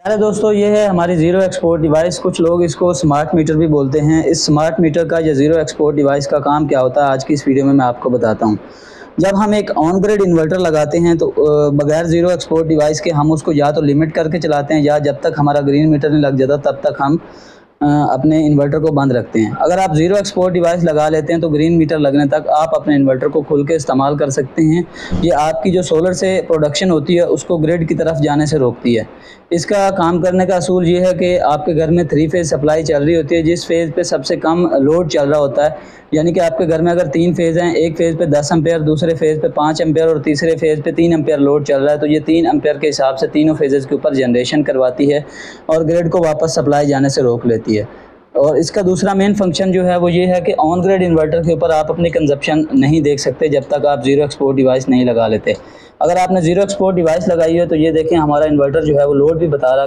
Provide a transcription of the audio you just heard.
अरे दोस्तों, ये है हमारी ज़ीरो एक्सपोर्ट डिवाइस। कुछ लोग इसको स्मार्ट मीटर भी बोलते हैं। इस स्मार्ट मीटर का या ज़ीरो एक्सपोर्ट डिवाइस का काम क्या होता है, आज की इस वीडियो में मैं आपको बताता हूँ। जब हम एक ऑन ग्रिड इन्वर्टर लगाते हैं तो बगैर ज़ीरो एक्सपोर्ट डिवाइस के हम उसको या तो लिमिट करके चलाते हैं या जब तक हमारा ग्रीन मीटर नहीं लग जाता तब तक हम अपने इन्वर्टर को बंद रखते हैं। अगर आप ज़ीरो एक्सपोर्ट डिवाइस लगा लेते हैं तो ग्रीन मीटर लगने तक आप अपने इन्वर्टर को खुल के इस्तेमाल कर सकते हैं। ये आपकी जो सोलर से प्रोडक्शन होती है उसको ग्रिड की तरफ जाने से रोकती है। इसका काम करने का असूल ये है कि आपके घर में 3 फेज़ सप्लाई चल रही होती है। जिस फेज़ पे सबसे कम लोड चल रहा होता है, यानी कि आपके घर में अगर 3 फेज़ हैं, एक फेज़ पे 10 एम्पेयर, दूसरे फेज़ पे 5 एम्पेयर और तीसरे फेज़ पे 3 एम्पेयर लोड चल रहा है, तो ये 3 एम्पेयर के हिसाब से तीनों फेजेस के ऊपर जनरेशन करवाती है और ग्रिड को वापस सप्लाई जाने से रोक लेती है। और इसका दूसरा मेन फंक्शन जो है वो ये है कि ऑन ग्रिड इन्वर्टर के ऊपर आप अपनी कंजप्शन नहीं देख सकते जब तक आप ज़ीरो एक्सपोर्ट डिवाइस नहीं लगा लेते। अगर आपने ज़ीरो एक्सपोर्ट डिवाइस लगाई है तो ये देखें, हमारा इन्वर्टर जो है वो लोड भी बता रहा है।